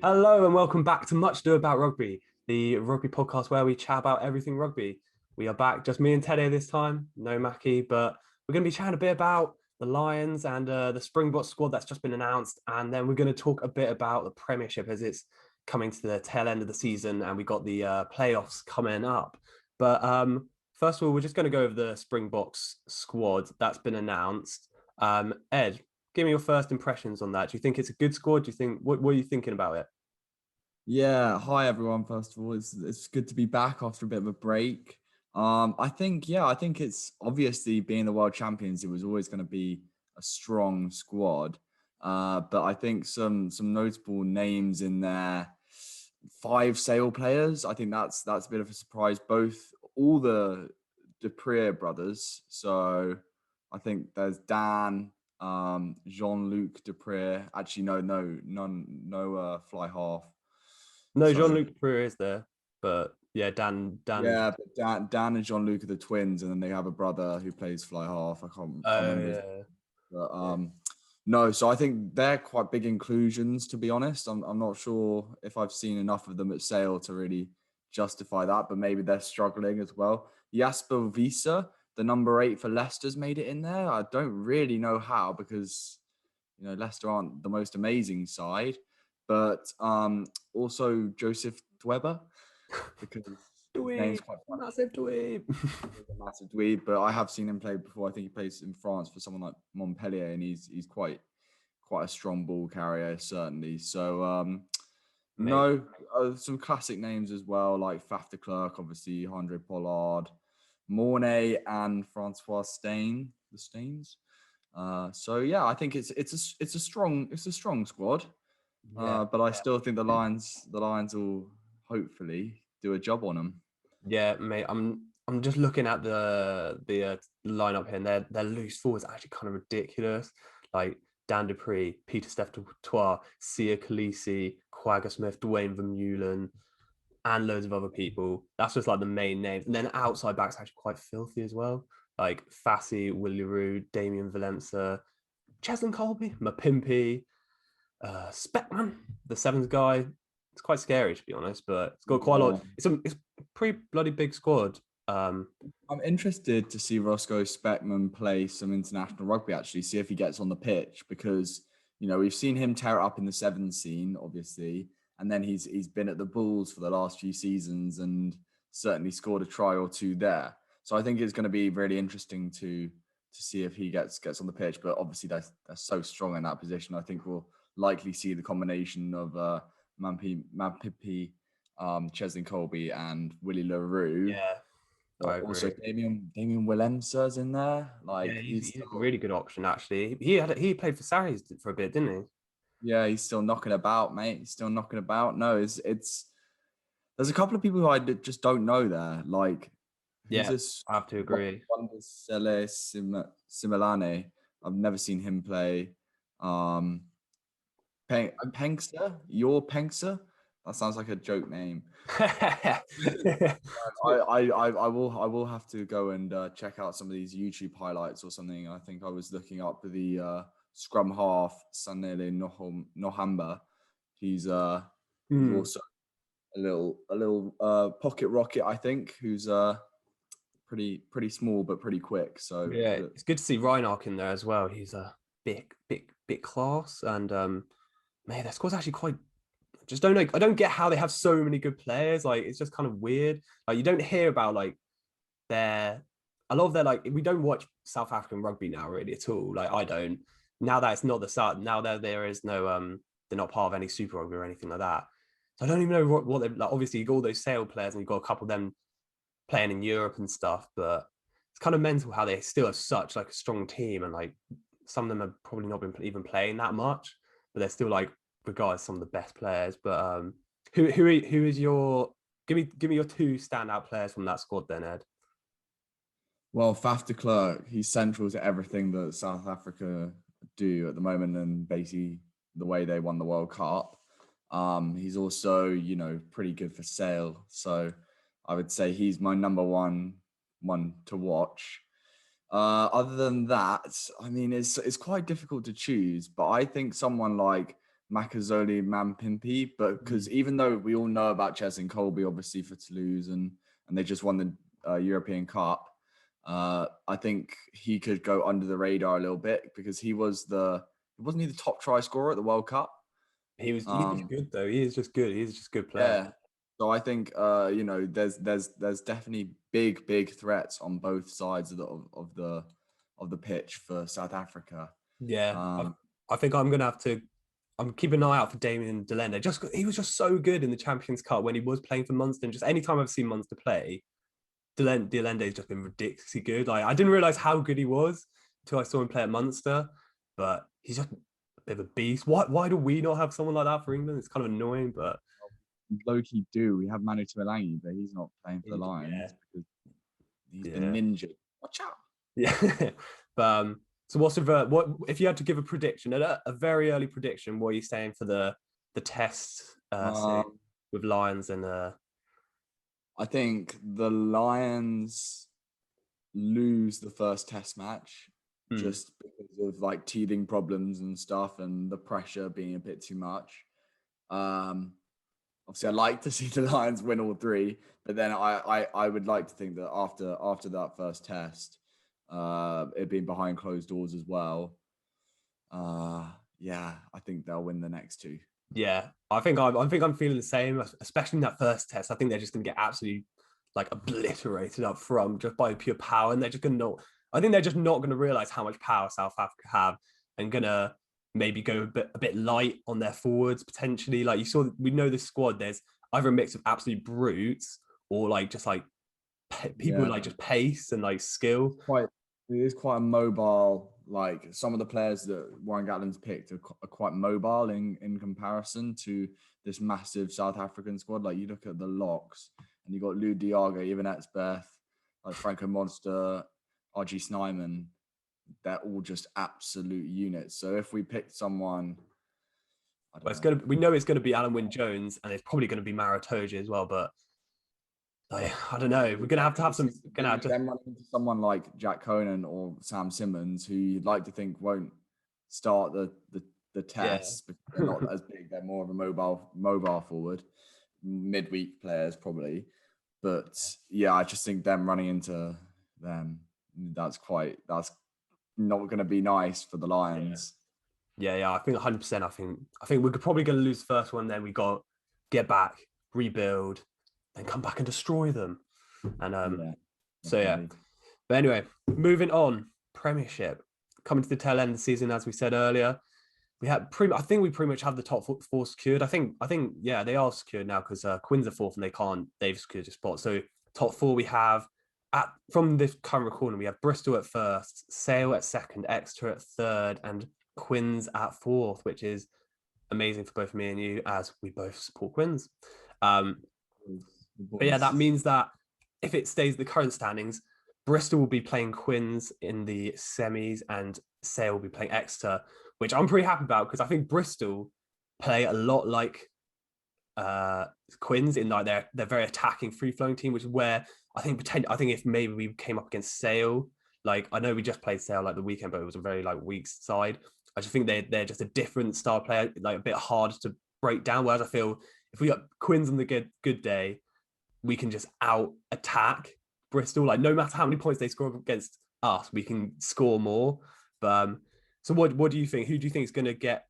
Hello and welcome back to Much Ado About Rugby, the rugby podcast where we chat about everything rugby. We are back, just me and Teddy this time, no Mackie, but we're going to be chatting a bit about the Lions and the Springboks squad that's just been announced, and then we're going to talk a bit about the Premiership as it's coming to the tail end of the season, and we got the playoffs coming up. But first of all, we're just going to go over the Springboks squad that's been announced. Ed, give me your first impressions on that. Do you think it's a good squad? Do you think what are you thinking about it? Yeah, hi everyone. First of all, it's good to be back after a bit of a break. I think it's obviously being the world champions, it was always going to be a strong squad. But I think some notable names in there. Five Sale players. I think that's a bit of a surprise. All the Dupree brothers. So I think there's Dan, Jean-Luc Dupree. Actually, no fly half. No, So Jean-Luc Preux is there, but yeah, Dan is. yeah, but Dan and Jean-Luc are the twins, and then they have a brother who plays fly half. I can't Oh remember his, yeah, but yeah. no. So I think they're quite big inclusions. To be honest, I'm not sure if I've seen enough of them at Sale to really justify that, but maybe they're struggling as well. Jasper Visa, the number 8 for Leicester's made it in there. I don't really know how because Leicester aren't the most amazing side, but also Joseph Dweber because his name's Dweeb, quite funny. massive dweeb. He's a massive dweeb, but I have seen him play before. I think he plays in France for someone like Montpellier, and he's quite a strong ball carrier, certainly. So Mate, no, some classic names as well, like Faf de Klerk, obviously, Andre Pollard, Mornay, and Francois Stain, the Stains. So yeah, I think it's a strong squad. yeah, But I still think the Lions will hopefully do a job on them. yeah, mate. I'm just looking at the lineup here, and their loose forwards are actually kind of ridiculous. Like Dan Dupree, Peter Steph Toit, Sia Khaleesi, Quagga Smith, Dwayne Vermeulen, and loads of other people. That's just like the main names. And then outside backs actually quite filthy as well. Like Fassi, Willie Roo, Damien Valenza, Cheslin Colby, Mapimpi, Speckman, the sevens guy. It's quite scary to be honest, but it's got quite a Yeah. lot. It's a pretty bloody big squad. I'm interested to see Roscoe Speckman play some international rugby, actually, see if he gets on the pitch because, we've seen him tear it up in the sevens scene, obviously, and then he's been at the Bulls for the last few seasons and certainly scored a try or two there. So I think it's going to be really interesting to see if he gets on the pitch. But obviously they're so strong in that position. I think we'll likely see the combination of Mampipi, Cheslin Colby and Willie LaRue. Yeah, But I also agree. Damien Willemser's in there. Yeah, Like he's a really good option actually. He played for Sarries for a bit, didn't he? he's still knocking about, mate. He's still knocking about. No, it's there's a couple of people who just don't know there. Like who's Yeah, this I have to agree. Wandisele Similane? I've never seen him play. Um Penkster? Your Penkster? That sounds like a joke name. I will have to go and check out some of these YouTube highlights or something. I think I was looking up the scrum half Sanele Nohamba. He's Hmm. also a little pocket rocket, I think, who's pretty small but pretty quick. So Yeah, it's good to see Reinark in there as well. He's a big class, and man, their squad's actually quite. I just don't know. I don't get how they have so many good players. Like it's just kind of weird. Like you don't hear about like their a lot of their like we don't watch South African rugby now really at all. Like I don't. Now that it's not the start. Now that there is no they're not part of any Super Rugby or anything like that. So I don't even know what they like. Obviously, you got all those Sale players, and you've got a couple of them playing in Europe and stuff, but it's kind of mental how they still have such like a strong team and like some of them have probably not been even playing that much, but they're still like regarded as some of the best players. But who is your give me your two standout players from that squad then, Ed? well, Faf de Klerk, he's central to everything that South Africa do at the moment and basically the way they won the World Cup. He's also, pretty good for Sale. So I would say he's my number one to watch. Other than that, I mean, it's quite difficult to choose, but I think someone like Makazole Mampimpi, but because even though we all know about Cheslin Colby, obviously for Toulouse, and they just won the European Cup, I think he could go under the radar a little bit because wasn't he the top try scorer at the World Cup? He's just good though. He is just good. He's just a good player. Yeah. So I think there's definitely big threats on both sides of the pitch for South Africa. Yeah, I think I'm gonna have to. I'm keeping an eye out for Damien Delende. He was just so good in the Champions Cup when he was playing for Munster. And just any time I've seen Munster play, Delende's just been ridiculously good. Like I didn't realize how good he was until I saw him play at Munster. But he's just a bit of a beast. Why do we not have someone like that for England? It's kind of annoying, but low-key do. We have Manu Tuilagi, but he's not playing for the Lions because he's been ninja. Watch out. Yeah. But so what if you had to give a prediction, a very early prediction, what are you saying for the test with Lions and I think the Lions lose the first test match just because of like teething problems and stuff and the pressure being a bit too much. Obviously, I'd like to see the Lions win all three, but then I would like to think that after that first test, it being behind closed doors as well. Yeah, I think they'll win the next two. Yeah, I think I'm feeling the same, especially in that first test. I think they're just going to get absolutely like obliterated up front just by pure power, and they're just going to not. I think they're just not going to realize how much power South Africa have, and gonna maybe go a bit light on their forwards potentially. Like you saw, we know the squad. There's either a mix of absolute brutes or like just like people with like just pace and like skill. It is quite a mobile. Like some of the players that Warren Gatland's picked are quite mobile in comparison to this massive South African squad. Like you look at the locks, and you got Lou Diago, Even Etzbeth, like Franco Monster, RG Snyman. They're all just absolute units. So if we picked someone, we know it's gonna be Alan Wynne Jones, and it's probably gonna be Maratoja as well, but. I don't know. We're gonna have to have some. Gonna have to then run into someone like Jack Conan or Sam Simmons, who you'd like to think won't start the tests because they're not as big. They're more of a mobile forward, midweek players probably. But yeah, I just think them running into them, that's not going to be nice for the Lions. Yeah. I think 100%. I think we're probably going to lose the first one. Then we got get back, rebuild, then come back and destroy them. And But anyway, moving on. Premiership coming to the tail end of the season, as we said earlier. I think we pretty much have the top four secured. I think they are secured now because Quins are fourth and they've secured a spot. So top four we have from this current recording, we have Bristol at first, Sale at second, Exeter at third, and Quins at fourth, which is amazing for both me and you as we both support Quins. But yeah, that means that if it stays the current standings, Bristol will be playing Quins in the semis and Sale will be playing Exeter, which I'm pretty happy about because I think Bristol play a lot like Quins in like they're very attacking, free-flowing team, which is where I think if maybe we came up against Sale, like I know we just played Sale like the weekend, but it was a very like weak side. I just think they're just a different style player, like a bit harder to break down. Whereas I feel if we got Quins on the good day, we can just out attack Bristol. Like no matter how many points they score against us, we can score more. But so what do you think? Who do you think is going to get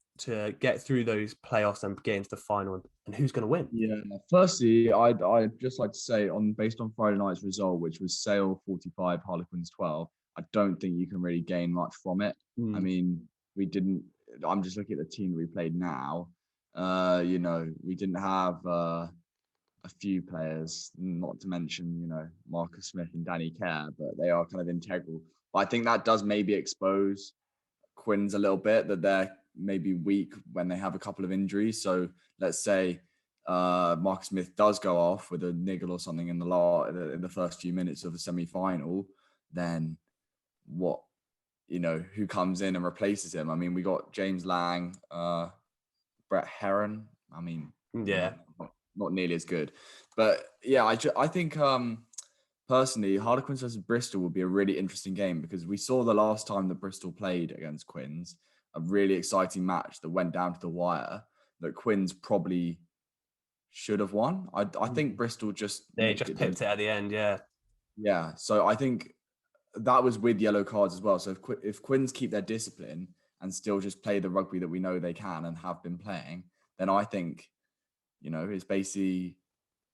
through those playoffs and get into the final, and who's going to win? Yeah. Firstly, I'd just like to say based on Friday night's result, which was Sale 45, Harlequins 12. I don't think you can really gain much from it. I mean, we didn't. I'm just looking at the team that we played now. We didn't have a few players, not to mention, Marcus Smith and Danny Kerr, but they are kind of integral. But I think that does maybe expose Quins a little bit, that they're maybe weak when they have a couple of injuries. So let's say Marcus Smith does go off with a niggle or something in the first few minutes of the semi-final, then who comes in and replaces him? I mean, we got James Lang, Brett Heron. I mean, not nearly as good. But yeah, I think personally, Harlequins versus Bristol would be a really interesting game because we saw the last time that Bristol played against Quins. a really exciting match that went down to the wire that Quins probably should have won. I think Bristol just They nicked just it. pipped it at the end, yeah. Yeah, so I think that was with yellow cards as well. So if Quins keep their discipline and still just play the rugby that we know they can and have been playing, then I think, it's basically.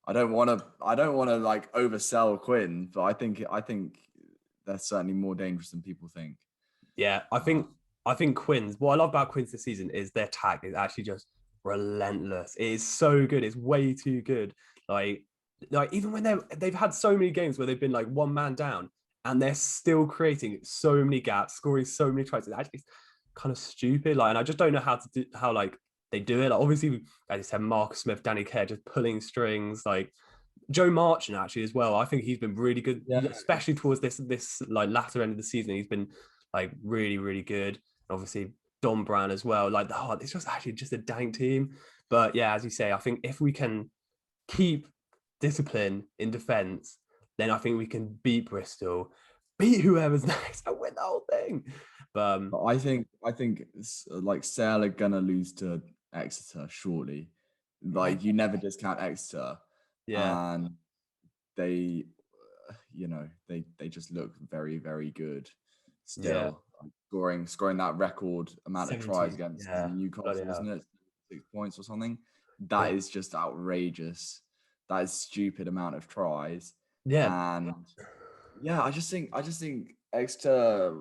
I don't want to like oversell Quinn, but I think they're certainly more dangerous than people think. Yeah, I think Quins. What I love about Quins this season is their attack is actually just relentless. It is so good. It's way too good. Like, even when they've had so many games where they've been like one man down and they're still creating so many gaps, scoring so many tries. It's actually kind of stupid. Like, and I just don't know how like they do it. Like, obviously, as you said, Marcus Smith, Danny Kerr just pulling strings. Like Joe Marchant actually as well. I think he's been really good, Yeah. especially towards this like latter end of the season. He's been like really, really good. And obviously Don Brown as well. Like it's just actually just a dank team. But yeah, as you say, I think if we can keep discipline in defence, then I think we can beat Bristol, beat whoever's next, and win the whole thing. But I think like Sale are gonna lose to Exeter shortly. Like you never discount Exeter, yeah, and they, they just look very, very good yeah, still. Scoring that record amount of tries 17, against yeah, bloody Newcastle, hell. wasn't it? 6 points or something. Yeah, That is just outrageous. That is stupid amount of tries. yeah, And yeah, I just think Exeter.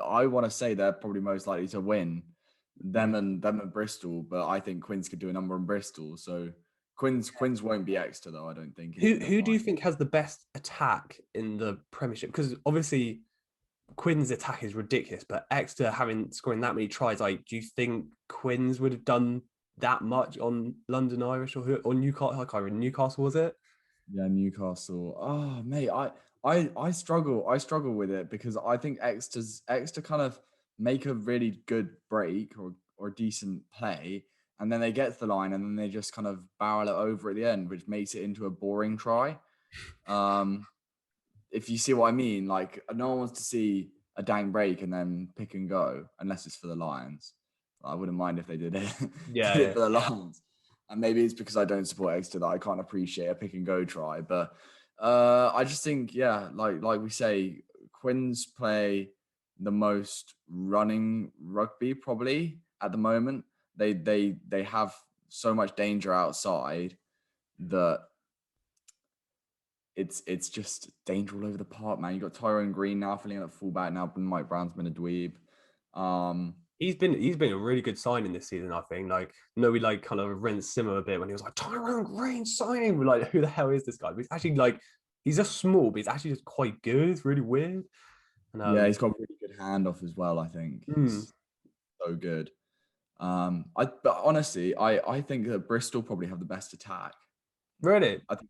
I want to say they're probably most likely to win them and Bristol, but I think Quins could do a number on Bristol. So Quins won't be Exeter though. I don't think Who in the who do you final. think has the best attack in the Premiership? Because obviously Quinn's attack is ridiculous, but Exeter having scoring that many tries, like, do you think Quins would have done that much on London Irish or Newcastle? I can't remember. Newcastle, was it? Yeah, Newcastle. Oh, mate, I struggle with it because I think Exeter kind of make a really good break or decent play, and then they get to the line and then they just kind of barrel it over at the end, which makes it into a boring try. Um, if you see what I mean, like no one wants to see a dang break and then pick and go unless it's for the Lions. I wouldn't mind if they did it, Yeah, did it yeah. for the Lions. And maybe it's because I don't support Exeter that I can't appreciate a pick and go try. But I just think, yeah, like we say, Quins play the most running rugby probably at the moment. They have so much danger outside that it's just danger all over the park, man. You got Tyrone Green now filling at fullback now, but Mike Brown's been a dweeb. He's been a really good signing this season, I think. Like, we like kind of rinsed Simmer a bit when he was like Tyrone Green signing. We're like, who the hell is this guy? But he's actually like he's just small, but he's actually just quite good. It's really weird. And Yeah, he's got a really good handoff as well. I think hmm, he's so good. But honestly, I think that Bristol probably have the best attack. really, I think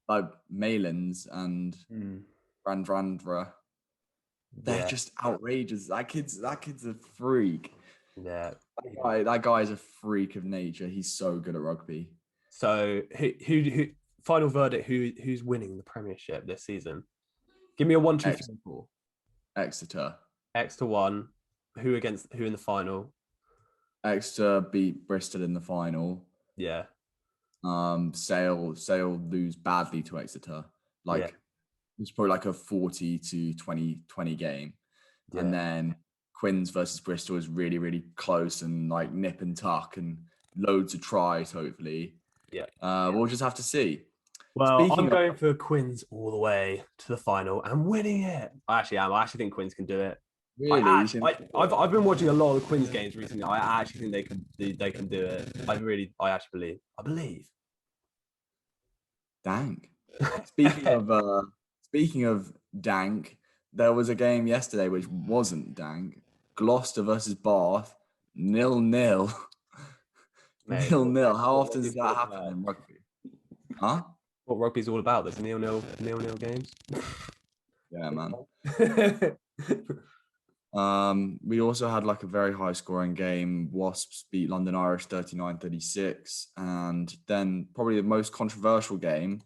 like Malins and hmm, Randrandra, they're yeah, just outrageous. That kid's a freak. yeah. That guy is a freak of nature. He's so good at rugby. So who final verdict? Who's winning the Premiership this season? Give me a one, two, Ex- three, four. Exeter. X to one. Who against who in the final? Exeter beat Bristol in the final. Yeah, Sale lose badly to Exeter. yeah, Like it's probably like a 40 to 20 game. And yeah, then Quins versus Bristol is really, really close and like nip and tuck and loads of tries, hopefully. yeah. We'll just have to see. Well, I'm Speaking of going for Quins all the way to the final and winning it. I actually am. I actually think Quins can do it. really, I've been watching a lot of the Quins games recently. I actually think they can do it. I actually believe. dank. Speaking of dank, there was a game yesterday which wasn't dank. Gloucester versus Bath, 0-0. Mate, 0-0. How what often does rugby's all that happen about. in rugby? Huh? What rugby's all about. There's nil games. Yeah, man. We also had like a very high scoring game. Wasps beat London Irish 39-36. And then probably the most controversial game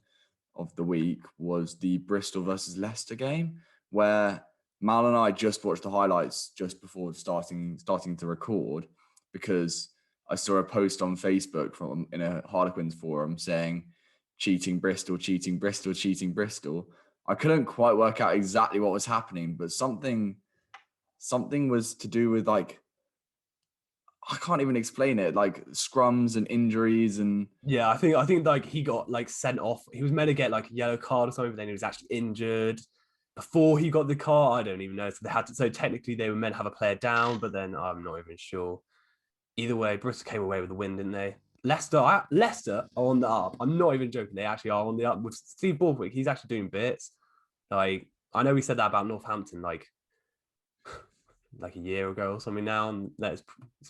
of the week was the Bristol versus Leicester game, where Mal and I just watched the highlights just before starting to record, because I saw a post on Facebook from in a Harlequins forum saying cheating Bristol, cheating Bristol, cheating Bristol. I couldn't quite work out exactly what was happening, but something was to do with like, I can't even explain it, like scrums and injuries and Yeah, I think like he got like sent off. He was meant to get like a yellow card or something, but then he was actually injured before he got the card. I don't even know. So they had to. So technically, they were meant to have a player down, but then I'm not even sure. Either way, Bristol came away with the win, didn't they? Leicester are on the up. I'm not even joking. They actually are on the up with Steve Borthwick. He's actually doing bits. Like I know we said that about Northampton like a year ago or something now, and it's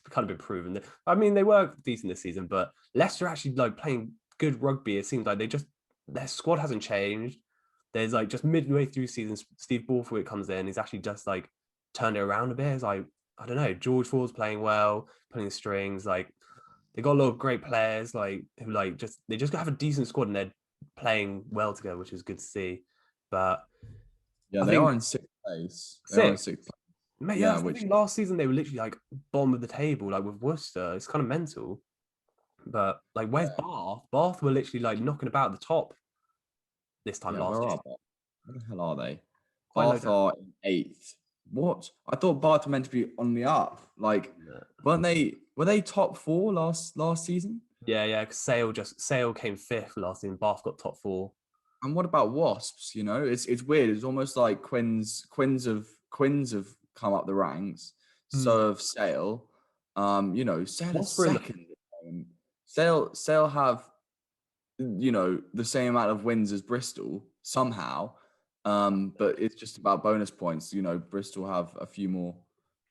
kind of been proven. I mean, they were decent this season, but Leicester actually like playing good rugby. It seems like their squad hasn't changed. There's like just midway through season, Steve Borthwick comes in. He's actually just like turned it around a bit. It's like I don't know, George Ford's playing well, pulling the strings. Like they got a lot of great players, like who like they just have a decent squad and they're playing well together, which is good to see. But yeah, I they are think in sixth place. They are in six. sixth place. Mate, yeah, Yeah, I which think last season they were literally like bottom of the table, like with Worcester. It's kind of mental. But like, where's yeah, Bath? Bath were literally like knocking about the top this time yeah, last where year, are Bath? Where the hell are they? quite low Bath down. are in eighth. What? I thought Bath were meant to be on the up. Like, weren't they? Were they top four last season? Yeah, yeah. Because Sale came fifth last season. Bath got top four. And what about Wasps? You know, it's weird. It's almost like Quins have come up the ranks. Hmm. So have Sale. You know, Sale is What's for in the second. Sale have, you know, the same amount of wins as Bristol somehow. But it's just about bonus points. You know, Bristol have a few more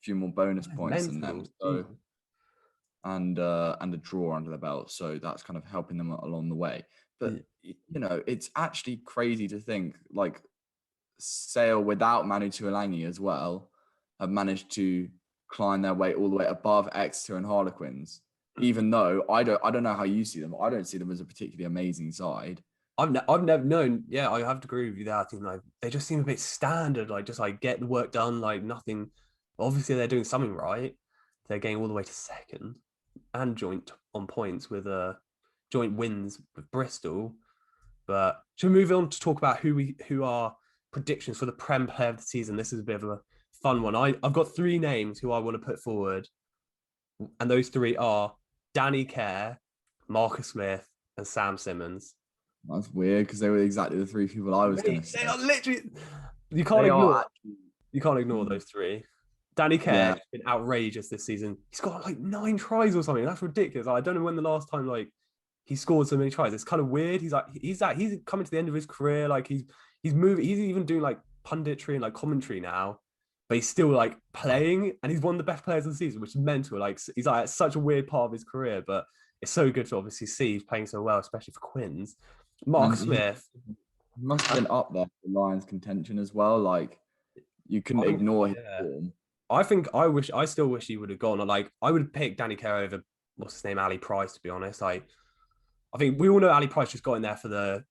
bonus it's points than them. mental? So Jesus. and a draw under the belt. So that's kind of helping them along the way. But Yeah. you know, it's actually crazy to think like Sale without Manu Tuolangi as well have managed to climb their way all the way above Exeter and Harlequins. Even though I don't know how you see them. I don't see them as a particularly amazing side. I've never known. Yeah, I have to agree with you there. I think like they just seem a bit standard, like just like get the work done, like nothing. Obviously, they're doing something right. They're getting all the way to second and joint on points with joint wins with Bristol. But should we move on to talk about who are predictions for the Prem Player of the season? This is a bit of a fun one. I've got three names who I want to put forward, and those three are Danny Kerr, Marcus Smith, and Sam Simmons. That's weird because they were exactly the three people I was going to Mate, they say. are literally you can't They are ignore actually, you can't ignore those three. Danny Kerr yeah. has been outrageous this season. He's got like 9 tries or something. That's ridiculous. I don't know when the last time like he scored so many tries. It's kind of weird. He's coming to the end of his career. Like he's moving. He's even doing like punditry and like commentary now, but he's still like playing, and he's one of the best players of the season, which is mental. Like he's like at such a weird part of his career, but it's so good to obviously see he's playing so well, especially for Quins. Mark And Smith. he must have been up there for Lions contention as well. Like, you couldn't I think ignore his yeah. form. I still wish he would have gone. Like I would pick Danny Kerr over what's his name, Ali Price, to be honest. I think we all know Ali Price just got in there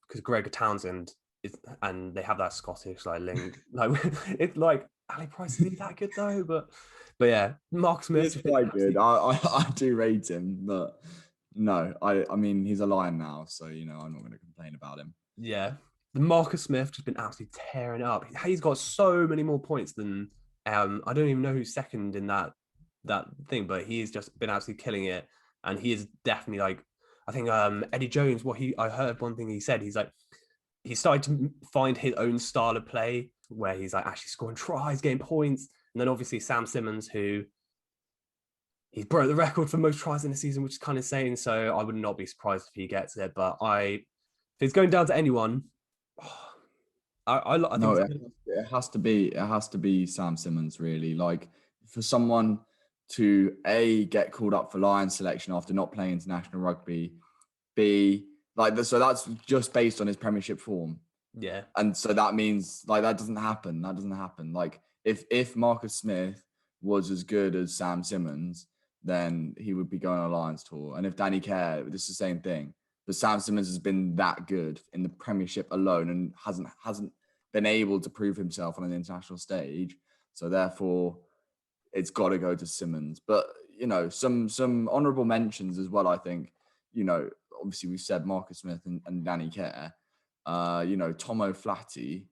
because Gregor Townsend is, and they have that Scottish like link. Like it's like Ali Price, is he that good though? But yeah, Mark He Smith is has been quite good. absolutely I do rate him, but no, I mean he's a Lion now, so you know I'm not going to complain about him. yeah. The Marcus Smith just been absolutely tearing it up. He's got so many more points than I don't even know who's second in that thing, but he's just been absolutely killing it. And he is definitely like I think Eddie Jones, I heard one thing he said, he's like he started to find his own style of play where he's like actually scoring tries, getting points. And then obviously Sam Simmons, who he broke the record for most tries in the season, which is kind of insane. So I would not be surprised if he gets it. But if it's going down to anyone, I think No, it's it has to be Sam Simmons really. Like, for someone to A, get called up for Lions selection after not playing international rugby, B, so that's just based on his Premiership form. yeah, And so that means like that doesn't happen. That doesn't happen. Like, if Marcus Smith was as good as Sam Simmons, then he would be going on a Lions tour. And if Danny Kerr, this is the same thing. But Sam Simmons has been that good in the Premiership alone and hasn't been able to prove himself on an international stage. So therefore, it's got to go to Simmons. But some honourable mentions as well. I think obviously we've said Marcus Smith and Danny Kerr. Tomo Flatty,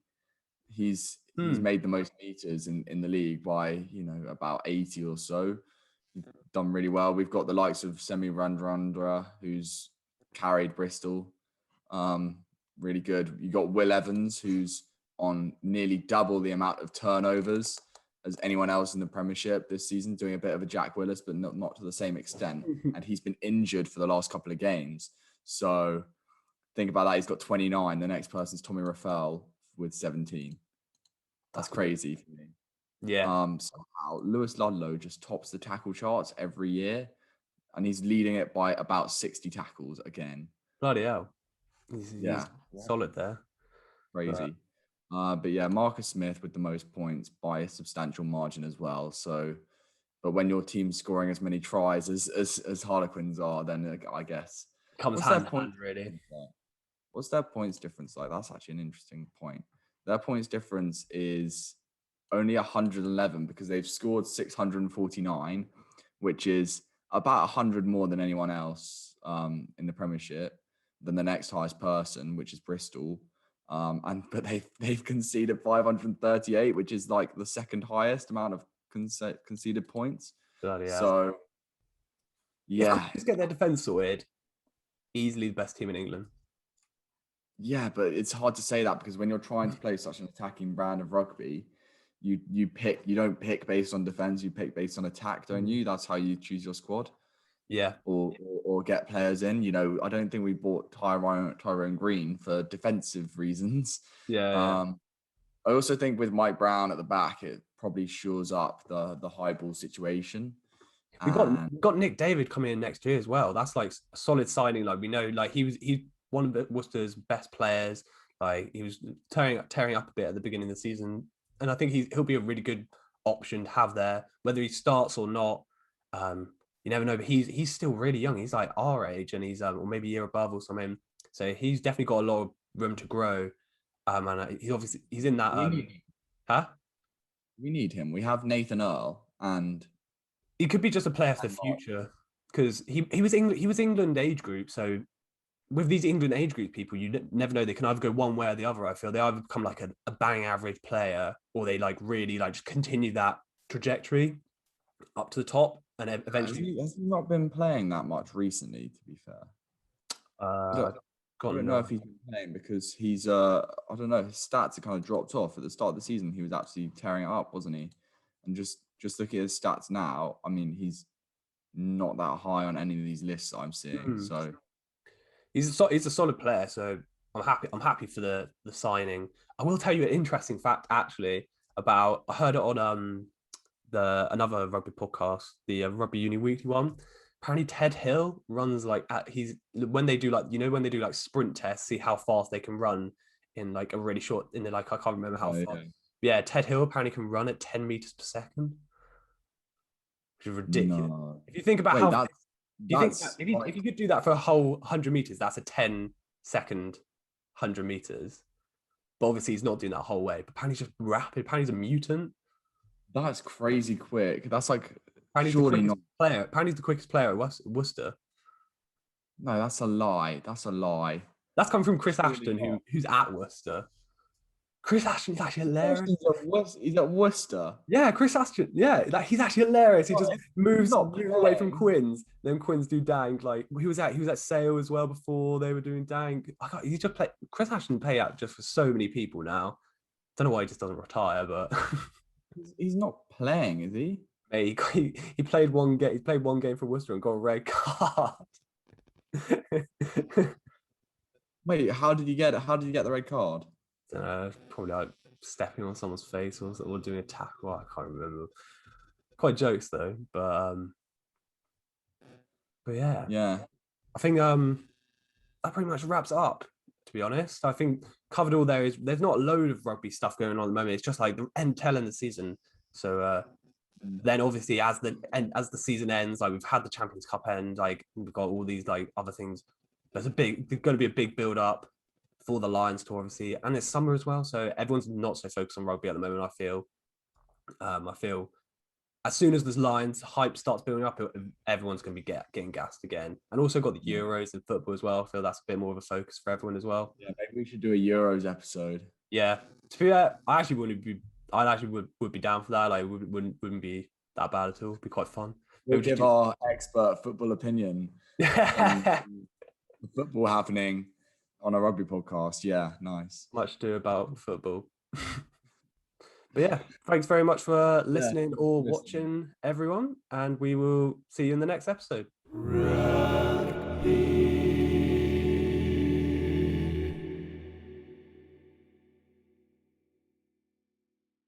he's made the most meters in the league by about 80 or so. He's done really well. We've got the likes of Semi Randrandra, who's carried Bristol, really good. You got Will Evans, who's on nearly double the amount of turnovers as anyone else in the Premiership this season, doing a bit of a Jack Willis, but not to the same extent. And he's been injured for the last couple of games. So think about that. He's got 29. The next person's Tommy Raphael with 17. That's crazy for me. Yeah. Somehow Lewis Ludlow just tops the tackle charts every year, and he's leading it by about 60 tackles again. Bloody hell. He's solid there. Crazy. But yeah, Marcus Smith with the most points by a substantial margin as well. So, but when your team's scoring as many tries as Harlequins are, then I guess comes hand in hand, really. What's their points difference like? That's actually an interesting point. Their points difference is only 111 because they've scored 649, which is about 100 more than anyone else in the Premiership, than the next highest person, which is Bristol. But they've conceded 538, which is like the second highest amount of conceded points. So yeah, just get their defense sorted. Easily the best team in England. Yeah, but it's hard to say that because when you're trying to play such an attacking brand of rugby, you don't pick based on defense, you pick based on attack, don't you? That's how you choose your squad. Yeah. Or get players in. I don't think we bought Tyrone Green for defensive reasons. Yeah. I also think with Mike Brown at the back, it probably shores up the high ball situation. We got Nick David coming in next year as well. That's like a solid signing. Like we know, like he's one of Worcester's best players. Like he was tearing up a bit at the beginning of the season, and I think he'll be a really good option to have there, whether he starts or not. You never know, but he's still really young. He's like our age, and he's or maybe a year above or something. So he's definitely got a lot of room to grow. And he's in that. We need him. We have Nathan Earl, and he could be just a player for the future because he was England age group. So with these England age group people, you never know. They can either go one way or the other. I feel they either become like a bang average player, or they like really like just continue that trajectory up to the top, and eventually. Has he not been playing that much recently? To be fair, I don't know if he's been playing because he's I don't know, his stats have kind of dropped off. At the start of the season, he was actually tearing it up, wasn't he? And just looking at his stats now, I mean, he's not that high on any of these lists that I'm seeing. So he's a solid player. So I'm happy for the signing. I will tell you an interesting fact actually about, I heard it on another rugby podcast, the Rugby Uni Weekly one. Apparently Ted Hill runs when they do like sprint tests, see how fast they can run in like a really short, I can't remember how far. Yeah, Ted Hill apparently can run at 10 meters per second, which is ridiculous. No. If you think about if you could do that for a whole 100 meters, that's a 10-second 100 meters. But obviously he's not doing that whole way. But apparently he's just rapid. Apparently he's a mutant. That's crazy quick. That's like surely not. Apparently he's the quickest player at Worcester. No, that's a lie. That's That's come from Chris Ashton, who's at Worcester. Chris Ashton is actually hilarious. He's at Worcester. Yeah, Chris Ashton. Yeah, he's actually hilarious. He just moves away from Quins. Then Quins do dank. Like he was at Sale as well before they were doing dank. He just play. Chris Ashton pay out just for so many people now. Don't know why he just doesn't retire, but he's not playing, is he? He played one game. He played one game for Worcester and got a red card. Wait, how did you get the red card? Probably like stepping on someone's face or doing a tackle. I can't remember. Quite jokes though, but yeah. I think that pretty much wraps it up. To be honest, I think covered all there is. There's not a load of rugby stuff going on at the moment. It's just like the tail end of the season. So then obviously as the season ends, like we've had the Champions Cup end, like we've got all these like other things. There's going to be a big build up for the Lions tour, obviously, and it's summer as well, so everyone's not so focused on rugby at the moment. I feel as soon as this Lions hype starts building up, everyone's going to be getting gassed again. And also got the Euros and football as well. I feel that's a bit more of a focus for everyone as well. Yeah, maybe we should do a Euros episode. Yeah, to be fair, I actually wouldn't be. I actually would be down for that. Like, wouldn't be that bad at all. It'd be quite fun. We'll give our expert football opinion on the football happening on a rugby podcast. Yeah, nice. Much to do about football. But yeah, thanks very much for listening or watching, everyone. And we will see you in the next episode.